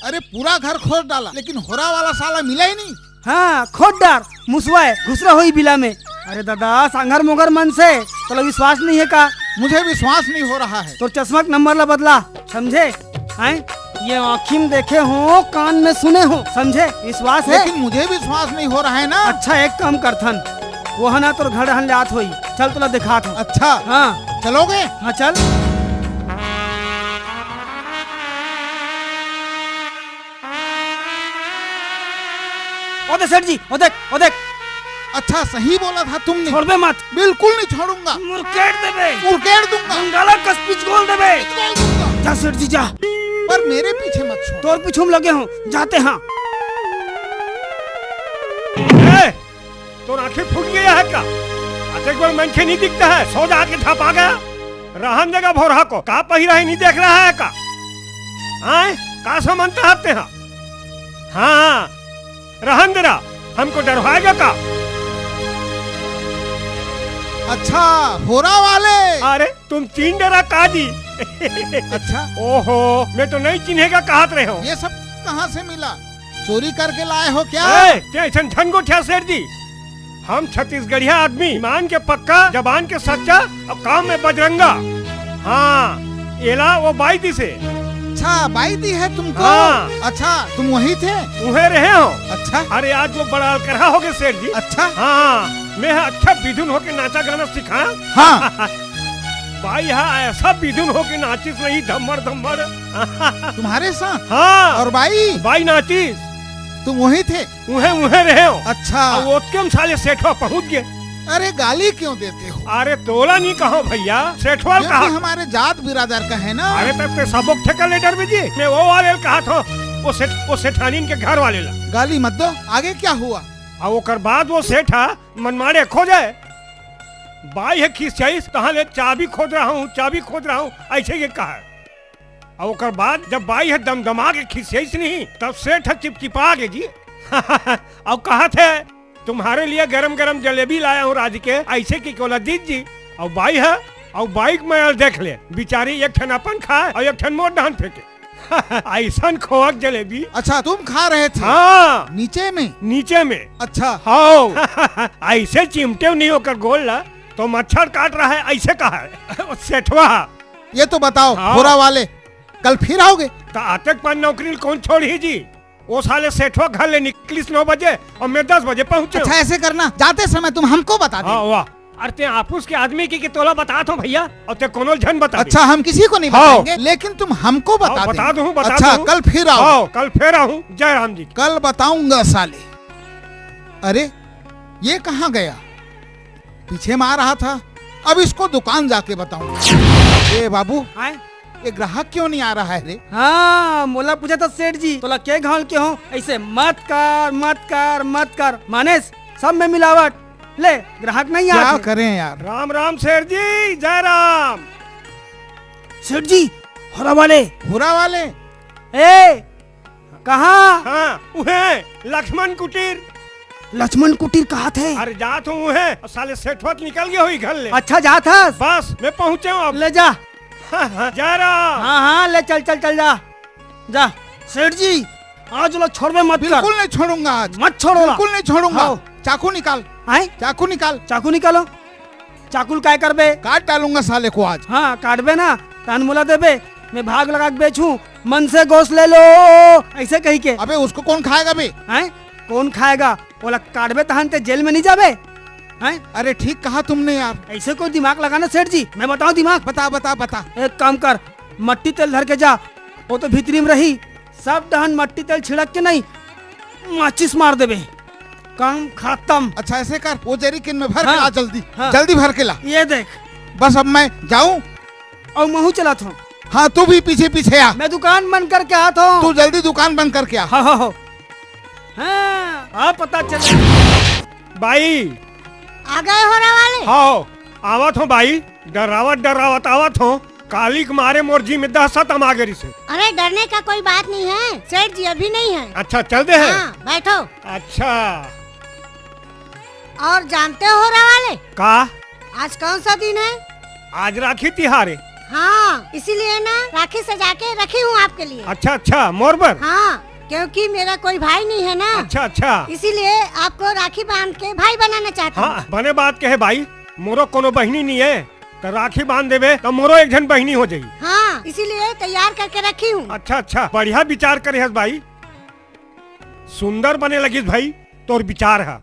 Speaker 2: अरे पूरा घर खोद डाला लेकिन होरा वाला साला मिला ही नहीं।
Speaker 6: हाँ खोद डार मुसवाए घुसरा हुई बिला में। अरे दादा सांगर मोगर मन से तो विश्वास नहीं है का?
Speaker 2: मुझे विश्वास नहीं हो रहा है।
Speaker 6: तो चश्मा का नंबर ला बदला, समझे? हैं ये आँखी में देखे हो, कान में सुने हो, समझे? विश्वास है?
Speaker 2: लेकिन मुझे विश्वास नहीं हो रहा है ना।
Speaker 6: अच्छा एक काम करथन, वो है ना तो घर हन ले आत होई, चल तुला दिखात हूँ।
Speaker 2: अच्छा
Speaker 6: हाँ
Speaker 2: चलोगे?
Speaker 6: हाँ चल। ओ देख सेठ जी, ओ देख
Speaker 2: अच्छा सही बोला था तुमने।
Speaker 6: छोड़ दे मत।
Speaker 2: बिल्कुल नहीं छोड़ूंगा।
Speaker 6: मुरकेट देबे।
Speaker 2: मुरकेट दूंगा।
Speaker 6: गला कस पिचगोल देबे।
Speaker 2: पिचगोल दूंगा।
Speaker 6: जा सेठ जी जा।
Speaker 2: पर मेरे पीछे मत छोड़।
Speaker 6: तोर पीछे हम लगे हों, जाते हैं।
Speaker 1: तो आंखें फूट गया है का? एक बार मनखे नहीं दिखता है, सो जाके ठपा गया। रहन देगा भोरा को, का पहिरा ही नहीं देख रहा है का? आए का समझता हते हैं? हाँ रहन दे रहा, हमको डरवाएगा का?
Speaker 2: अच्छा होरा वाले।
Speaker 1: अरे तुम चीन डरा काजी।
Speaker 2: अच्छा
Speaker 1: ओहो मैं तो नहीं चिन्हेगा कहत रहे हो।
Speaker 2: ये सब कहाँ से मिला? चोरी करके लाए हो क्या?
Speaker 1: टेंशन ठनगो ठा सेठ जी, हम छत्तीसगढ़िया आदमी, ईमान के पक्का, जबान के सच्चा और काम में बजरंगा। हाँ एला वो बाई दी से।
Speaker 2: अच्छा बाई दी है तुमको?
Speaker 1: हाँ।
Speaker 2: अच्छा तुम वही थे?
Speaker 1: उहे रहे हो।
Speaker 2: अच्छा
Speaker 1: अरे आज वो बड़ा करहा हो गए सेठ जी।
Speaker 2: अच्छा
Speaker 1: हाँ मैं अच्छा बिधुन होके नाचा गाना सिखाया।
Speaker 2: हाँ
Speaker 1: भाई यहाँ ऐसा बिधुन होके नाचिस नहीं, धम्मर धम्मर।
Speaker 2: तुम्हारे साथ?
Speaker 1: हाँ
Speaker 2: और बाई
Speaker 1: नाचिस।
Speaker 2: तुम वही थे?
Speaker 1: उहे रहे हो।
Speaker 2: अच्छा
Speaker 1: वो केम साले सेठवा पहुँच गए।
Speaker 2: अरे गाली क्यों देते हो?
Speaker 1: अरे तोला नहीं कहो भैया, सेठवा कहा।
Speaker 2: हमारे जात बिरादर का है ना।
Speaker 1: अरे तब ते सबक ठेका लेटर में जी, मैं वो वाले कहा था, वो सेठानीन के घर वाले ला।
Speaker 2: गाली मत दो, आगे क्या हुआ?
Speaker 1: और ओकर बाद वो सेठा मनमाड़े खो जाए। बाई है खिसियाईस, कहाँ ले चाबी खोद रहा हूँ ऐसे ये कहा। और ओकर बाद जब बाई है दमदमा के खिसियाईस नहीं, तब सेठ चिपचिपा गए जी। और कहा थे तुम्हारे लिए गरम गरम जलेबी लाया हूँ राज के, ऐसे की कोला दीद जी। और बाई है और बाइक में देख ले, बिचारी एक ठन अपन खाए और एक ठन मोट डांट फेंके। ऐसा खोक जलेबी।
Speaker 2: अच्छा तुम खा रहे थे?
Speaker 1: हाँ नीचे में।
Speaker 2: अच्छा
Speaker 1: हाँ ऐसे चिमटे नहीं होकर गोल ला तो मच्छर काट रहा है, ऐसे कहा है सेठवा।
Speaker 2: ये तो बताओ होरा वाले कल फिर आओगे?
Speaker 1: तो आतक पान नौकरी कौन छोड़ी जी? वो साले सेठवा घर ले निकलिस 9 बजे और मैं 10 बजे पहुँचे।
Speaker 2: अच्छा ऐसे करना, जाते समय तुम हमको बता दे।
Speaker 1: वाह अरे ते आपूस के आदमी की तोला बता दो भैया, और ते कोनो झन बता।
Speaker 2: अच्छा हम किसी को नहीं बताएंगे, लेकिन तुम हमको बता
Speaker 1: दूं।
Speaker 2: अच्छा कल फिर आओ।
Speaker 1: कल फिर आऊं। जय राम जी।
Speaker 2: कल बताऊंगा साले। अरे ये कहाँ गया? पीछे में आ रहा था, अब इसको दुकान जाके बताऊंगा। ए बाबू ये ग्राहक क्यों नहीं आ रहा है रे?
Speaker 6: हाँ मोला पूछा था सेठ जी, तोला क्या घाल के हो? ऐसे मत कर मानेस, सब में मिलावट। ले ग्राहक नहीं आ।
Speaker 2: क्या करें यार।
Speaker 1: राम राम सेठ जी, जय राम।
Speaker 6: सेठ जी होरा वाले ए कहाँ?
Speaker 1: हाँ उहे लक्ष्मण कुटीर
Speaker 6: कहाँ थे?
Speaker 1: अरे जात हूँ उहे, साले सेठवत निकल गया हुई घर ले।
Speaker 6: अच्छा जात है?
Speaker 1: बस मैं पहुँचे हूँ अब।
Speaker 6: ले जा।
Speaker 1: जा रहा।
Speaker 6: हाँ ले चल जा। सेठ जी आज लोग छोड़वे मत।
Speaker 2: बिल्कुल नहीं छोड़ूंगा आज।
Speaker 6: मत छोड़ो।
Speaker 2: बिल्कुल नहीं छोड़ूंगा। चाकू निकाल। चाकू निकालो।
Speaker 6: चाकू काय करबे?
Speaker 2: काट डालूंगा साले को आज।
Speaker 6: हाँ काटबे ना, तान मोला देबे, मैं भाग लगा के बेचूं, मन से गोश्त ले लो ऐसे कही के।
Speaker 2: अबे उसको कौन खाएगा बे?
Speaker 6: कौन खाएगा? बोला काटबे तहन ते जेल में नहीं जाबे।
Speaker 2: अरे ठीक कहा तुमने यार।
Speaker 6: ऐसे कोई दिमाग लगाना सेठ जी, मैं बताऊं दिमाग?
Speaker 2: बता।
Speaker 6: एक काम कर, मट्टी तेल धर के जा, वो तो भीतरी में रही, सब दहन मट्टी तेल छिड़क के नहीं माचिस मार देबे, काम खत्म।
Speaker 2: अच्छा ऐसे कर, वो जेरिकिन में भर के ला जल्दी भर के ला।
Speaker 6: ये देख
Speaker 2: बस अब मैं जाऊं
Speaker 6: और महू चला था।
Speaker 2: हाँ तू भी पीछे आ।
Speaker 6: मैं दुकान बंद करके आता हूँ।
Speaker 2: तू जल्दी दुकान बंद करके आ।
Speaker 6: हाँ पता चला।
Speaker 1: भाई
Speaker 8: आ गए होरा वाले?
Speaker 1: हाँ आवत हो भाई, डरावत आवत हो। काली के मारे मोरजी में दहशत हम आ गई से।
Speaker 8: अरे डरने का कोई बात नहीं है, सेठ जी अभी नहीं है।
Speaker 1: अच्छा चल दे है।
Speaker 8: हाँ, बैठो।
Speaker 1: अच्छा
Speaker 8: और जानते हो होरा वाले
Speaker 1: का
Speaker 8: आज कौन सा दिन है?
Speaker 1: आज राखी तिहार है।
Speaker 8: हाँ इसीलिए ना राखी सजा के रखी हूँ आपके लिए।
Speaker 1: अच्छा मोरबर।
Speaker 8: हाँ क्योंकि मेरा कोई भाई नहीं है ना।
Speaker 1: अच्छा
Speaker 8: इसीलिए आपको राखी बांध के भाई बनाना चाहता हूँ।
Speaker 1: हाँ बने बात कहे भाई, मोरो कोनो बहनी नहीं है तो राखी बांध देवे तो मोरो एक जन बहनी हो जाये।
Speaker 8: हाँ इसीलिए तैयार करके रखी हूँ।
Speaker 1: अच्छा बढ़िया विचार करे है भाई, सुंदर बने लगी भाई तोर विचार है।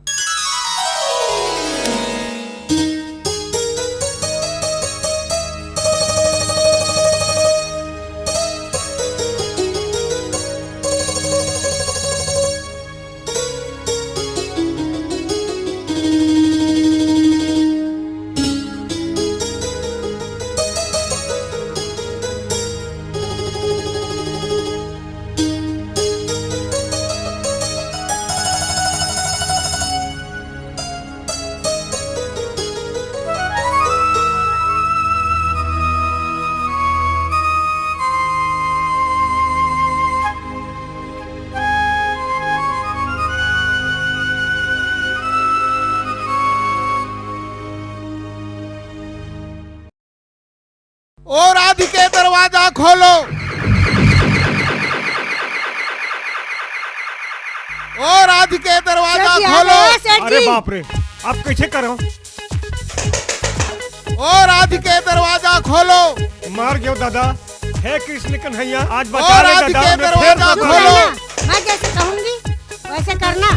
Speaker 2: और राधिके दरवाजा खोलो। और राधिके दरवाजा खोलो।
Speaker 1: अरे बाप रे, आप कैसे करो?
Speaker 2: और राधिके दरवाजा खोलो।
Speaker 1: मार गयो दादा। है कृष्ण कन्हैया, आज
Speaker 2: और
Speaker 1: बचा ले
Speaker 2: राधिके
Speaker 1: दादा, मैं
Speaker 2: दरवाजा
Speaker 1: फिर
Speaker 2: खोलो।
Speaker 5: मैं जैसे कहूंगी वैसे करना।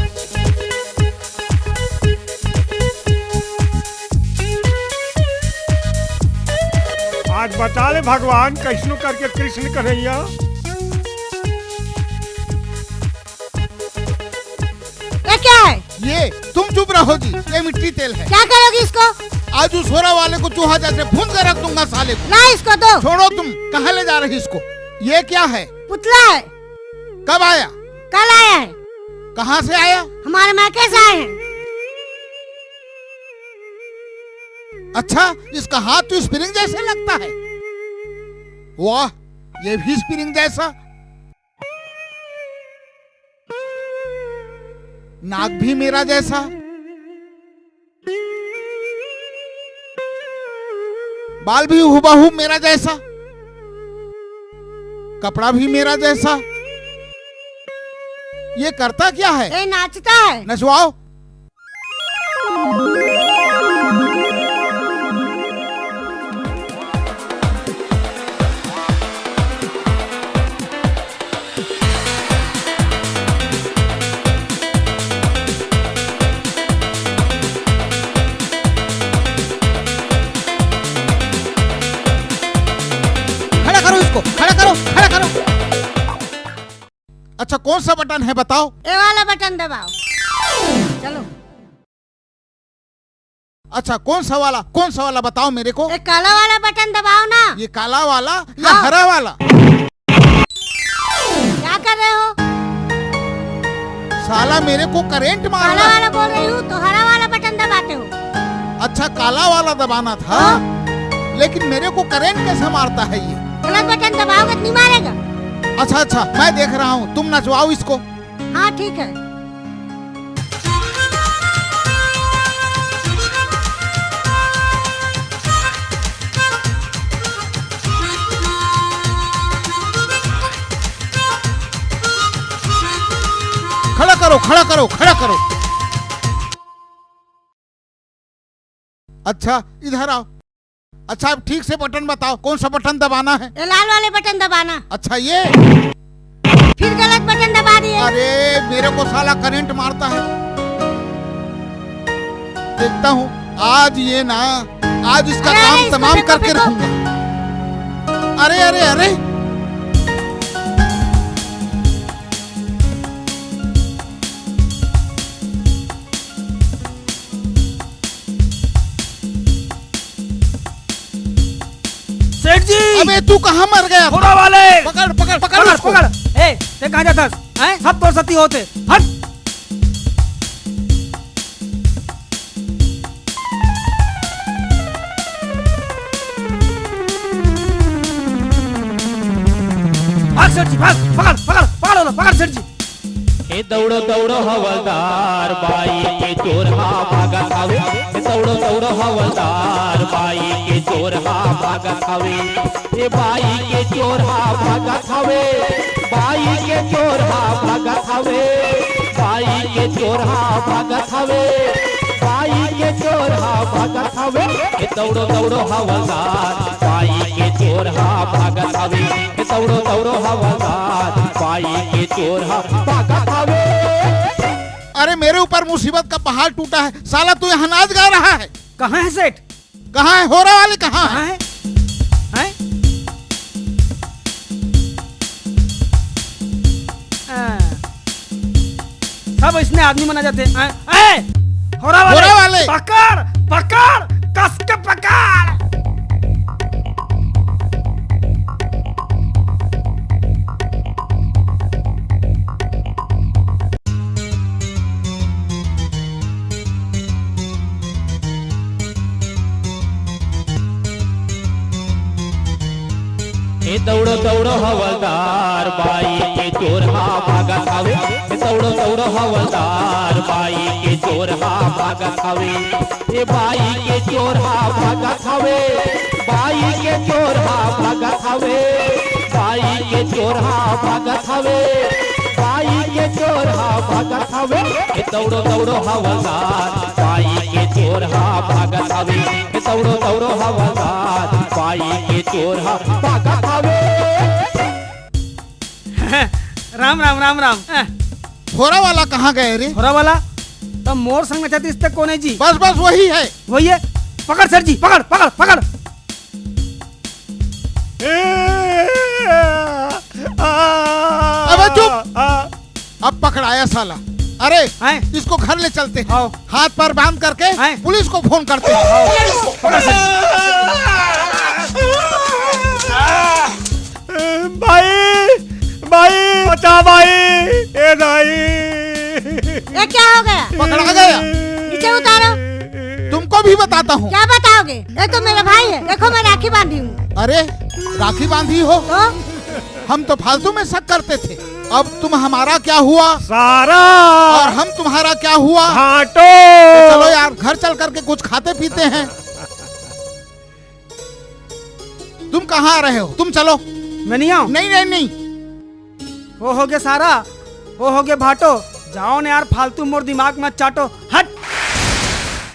Speaker 1: आज बचा ले भगवान, कैसनो करके कृष्ण कन्हैया।
Speaker 5: ये क्या है?
Speaker 2: ये तुम चुप रहो जी, ये मिट्टी तेल है।
Speaker 5: क्या करोगी इसको?
Speaker 2: आज उस होरा वाले को चूहा जैसे भून कर रख दूंगा साले को।
Speaker 5: ला इसको दो।
Speaker 2: छोड़ो, तुम कहाँ ले जा रही इसको? ये क्या है?
Speaker 5: पुतला है।
Speaker 2: कब आया?
Speaker 5: कल आया है।
Speaker 2: कहाँ से आया?
Speaker 5: हमारे मायके से आए हैं।
Speaker 2: अच्छा, इसका हाथ तो स्प्रिंग जैसे लगता है। वाह, ये भी स्प्रिंग जैसा। नाक भी मेरा जैसा। बाल भी हुबहू मेरा जैसा। कपड़ा भी मेरा जैसा। ये करता क्या है?
Speaker 5: ये नाचता है।
Speaker 2: नचवाओ। खड़ा करो इसको, खड़ा करो, खड़ा करो। अच्छा, कौन सा बटन है बताओ?
Speaker 5: ये वाला बटन दबाओ। चलो।
Speaker 2: अच्छा, कौन सा वाला बताओ मेरे को।
Speaker 5: ये काला वाला बटन दबाओ ना।
Speaker 2: ये काला वाला या
Speaker 5: हाँ।
Speaker 2: हरा वाला?
Speaker 5: क्या कर रहे हो?
Speaker 2: साला मेरे को करंट मार
Speaker 5: काला
Speaker 2: रहा है।
Speaker 5: वाला बोल रही हूँ तो हरा वाला बटन दबाते हो।
Speaker 2: अच्छा, काला वाला दबाना था। लेकिन मेरे को करंट कैसे मारता है ये?
Speaker 5: गलत बटन दबाओगे तो नहीं मारेगा।
Speaker 2: अच्छा अच्छा, मैं देख रहा हूँ, तुम नचवाओ इसको।
Speaker 5: हाँ ठीक है।
Speaker 2: खड़ा करो, खड़ा करो, खड़ा करो। अच्छा, इधर आओ। अच्छा, अब ठीक से बटन बताओ, कौन सा बटन दबाना है?
Speaker 5: ये लाल वाले बटन दबाना।
Speaker 2: अच्छा, ये
Speaker 5: फिर गलत बटन दबा दिए।
Speaker 2: अरे मेरे को साला करंट मारता है। देखता हूँ आज ये ना, आज इसका
Speaker 5: अरे,
Speaker 2: काम
Speaker 5: इसको
Speaker 2: तमाम
Speaker 5: फेंको,
Speaker 2: करके
Speaker 5: फेंको।
Speaker 2: रखूंगा। अरे अरे अरे,
Speaker 6: सेठ जी,
Speaker 2: अबे तू कहाँ मर गया?
Speaker 6: होरा वाले।
Speaker 2: पकड़ पकड़ पकड़
Speaker 6: पकड़
Speaker 2: उसको।
Speaker 6: पकड़। ए, ते कहाँ जाता है? सब तोर सती होते। हट। भाग सेठ जी, भाग। पकड़ पकड़ पकड़ लो, पकड़ सेठ जी।
Speaker 7: हे दौड़ो दौड़ो हवलदार बाई के चोर हा भागत हवे। हे दौड़ो दौड़ो हवलदार बाई के चोर हा भागत हवे। हे बाई के चोर हा भागत हवे। बाई के चोर हा भागत हवे। बाई के चोर हा भागत हवे। बाई के चोर हा भागत हवे। हे दौड़ो दौड़ो हवलदार बाई के चोर हा भागत हवे। हे दौड़ो दौड़ो हवलदार बाई के चोर हा भागत हवे।
Speaker 2: अरे मेरे ऊपर मुसीबत का पहाड़ टूटा है। साला तू यहाँ नाच गा रहा है।
Speaker 6: कहाँ है सेठ?
Speaker 2: कहाँ है? होरा वाले कहाँ है?
Speaker 6: कहाँ है? हैं? सब इसने आदमी मना जाते हैं। होरा
Speaker 2: होरा वाले।
Speaker 6: पकड़ पकड़, कस के पकड़।
Speaker 10: ए दौड़ो दौड़ो हवलदार बाई के चोर हा भागत हवे ए दौड़ो दौड़ो हवलदार बाई के चोर हा भागत हवे ए बाई के चोर हा भागत हवे बाई के चोर हा भागत हवे बाई के चोर हा भागत हवे बाई के चोर हा भागत हवे ए दौड़ो दौड़ो हवलदार बाई के चोर हा भागत हवे ए दौड़ो दौड़ो हवलदार बाई के चोर हा भागत हवे।
Speaker 6: राम राम राम राम।
Speaker 2: थोड़ा वाला कहाँ गए रे?
Speaker 6: थोड़ा वाला तब मोर संग छत्तीस तक कौन है जी?
Speaker 2: बस बस वही है,
Speaker 6: वही है। पकड़ सर जी, पकड़ पकड़ पकड़।
Speaker 2: अबे चुप, अब पकड़ाया साला। अरे इसको घर ले चलते हैं, हाथ पर बांध करके पुलिस को फोन करते हैं।
Speaker 1: भाई भाई बचा भाई, ए भाई
Speaker 5: ये क्या हो गया?
Speaker 2: पकड़ा गया।
Speaker 5: नीचे उतारो।
Speaker 2: तुमको भी बताता हूँ।
Speaker 5: क्या बताओगे? ये तो मेरा भाई है, देखो मैं राखी बांधी हूँ।
Speaker 2: अरे राखी बांधी हो
Speaker 5: तो?
Speaker 2: हम तो फालतू में शक करते थे, अब तुम हमारा क्या हुआ?
Speaker 1: सारा।
Speaker 2: और हम तुम्हारा क्या हुआ?
Speaker 1: घाटो।
Speaker 2: तो चलो यार घर चल करके कुछ खाते पीते हैं। तुम कहाँ आ रहे हो? तुम चलो।
Speaker 6: मैं नहीं आऊँ।
Speaker 2: नहीं नहीं नहीं,
Speaker 6: वो हो गया सारा, वो हो गया भाटो। जाओ ना यार, फालतू मोर दिमाग मत चाटो। हट।